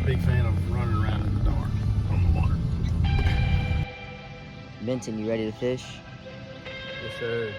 big fan of running around in the dark on the water. Benton, you ready to fish? Yes, sir.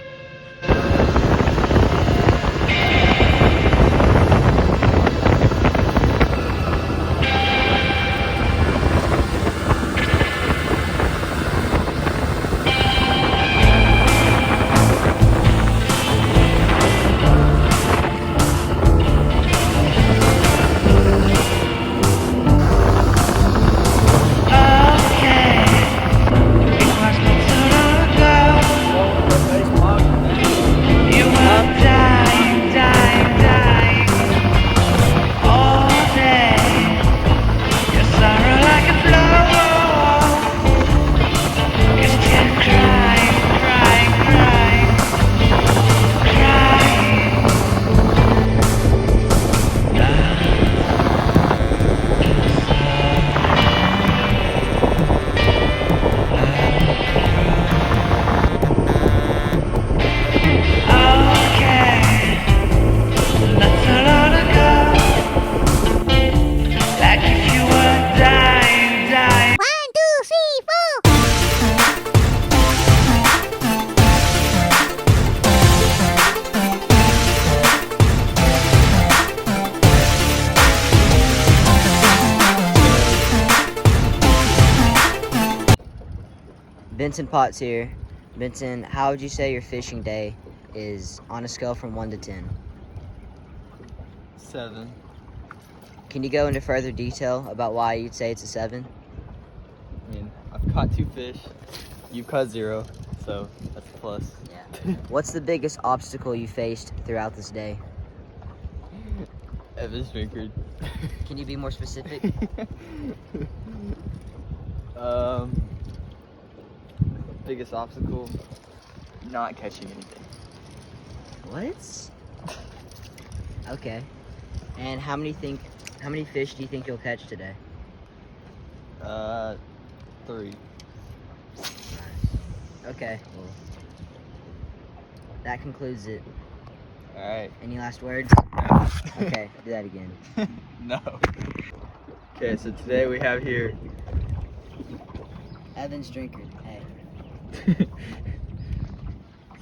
Benton Potts here. Benton, how would you say your fishing day is on a scale from 1 to 10? 7. Can you go into further detail about why you'd say it's a 7? I mean, I've caught 2 fish. You've caught 0, so that's a plus. Yeah. What's the biggest obstacle you faced throughout this day? Evan's drinker. Can you be more specific? Biggest obstacle, not catching anything. What? Okay. And how many fish do you think you'll catch today? 3. Okay. Well, that concludes it. All right. Any last words? Okay, do that again. No. Okay, so today we have here Evan's drinker. Hey.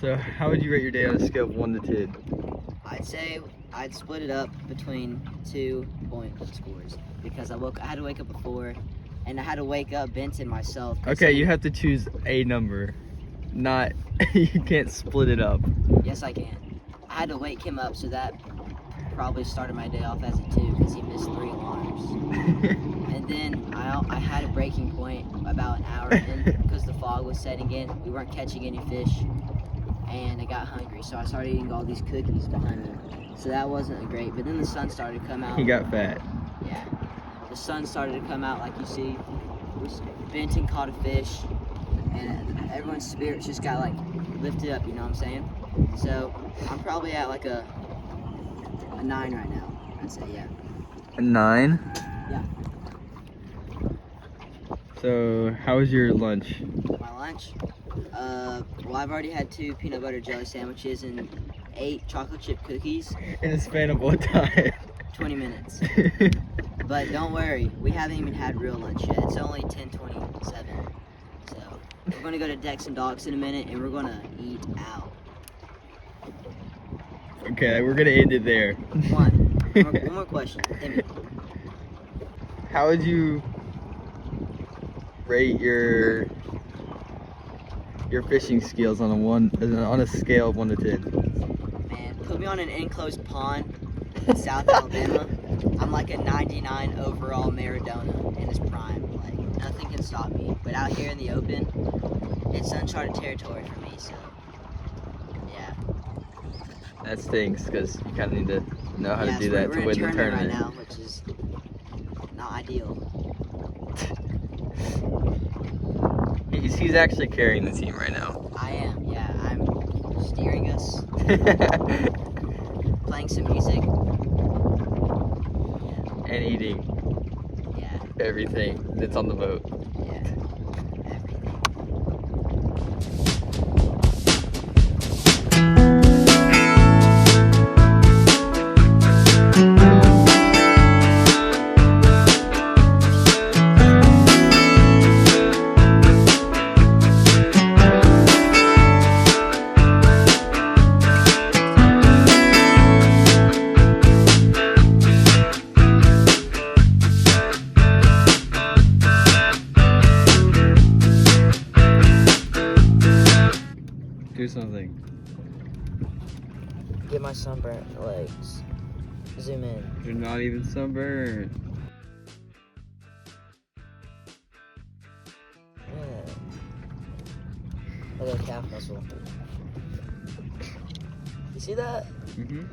So how would you rate your day on a scale of 1 to 10? I'd say I'd split it up between 2 point scores because I had to wake up at 4, and I had to wake up Benton myself. Okay, you have to choose a number, not you can't split it up. Yes, I can. I had to wake him up, so that probably started my day off as a 2 because he missed 3 alarms. And then I had a breaking point about an hour in because the fog was setting in. We weren't catching any fish, and I got hungry, so I started eating all these cookies behind me. So that wasn't great. But then the sun started to come out. He got fat. Yeah. The sun started to come out, like you see. Benton caught a fish, and everyone's spirits just got like lifted up. You know what I'm saying? So I'm probably at like a 9 right now. I'd say, yeah. A 9? Yeah. So how was your lunch? My lunch? Well, I've already had 2 peanut butter jelly sandwiches and 8 chocolate chip cookies. In a span of what time? 20 minutes. But don't worry, we haven't even had real lunch yet. It's only 10:27. So we're gonna go to Decks and Dogs in a minute, and we're gonna eat out. Okay, we're gonna end it there. One more question. Hit me. How would you rate your fishing skills on a scale of 1 to 10? Man, put me on an enclosed pond in South Alabama. I'm like a 99 overall Maradona in his prime. Like, nothing can stop me. But out here in the open, it's uncharted territory for me, so yeah. That stinks, because you kind of need to know how to do So that we're to in a win the tournament. right now, which is not ideal. He's actually carrying the team right now. I am, yeah. I'm steering us, playing some music. And eating Yeah, everything that's on the boat. yeah. Everything. Do something. Get my sunburnt legs. Zoom in. You're not even sunburned. Yeah. Look at that calf muscle. You see that? Mm-hmm.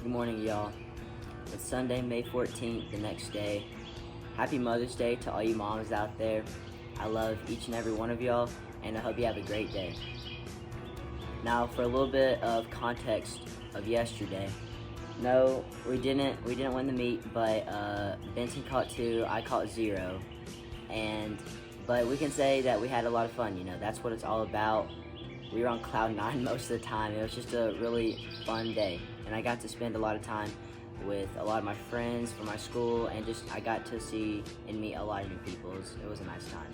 Good morning, y'all. It's Sunday, May 14th, the next day. Happy Mother's Day to all you moms out there. I love each and every one of y'all, and I hope you have a great day. Now, for a little bit of context of yesterday. No, we didn't win the meet, but Benson caught 2, I caught 0, but we can say that we had a lot of fun. You know, that's what it's all about. We were on cloud 9 most of the time. It was just a really fun day, and I got to spend a lot of time with a lot of my friends from my school, and just I got to see and meet a lot of new people. It was a nice time.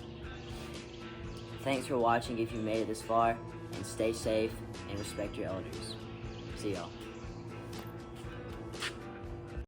Thanks for watching if you made it this far, and stay safe and respect your elders. See y'all.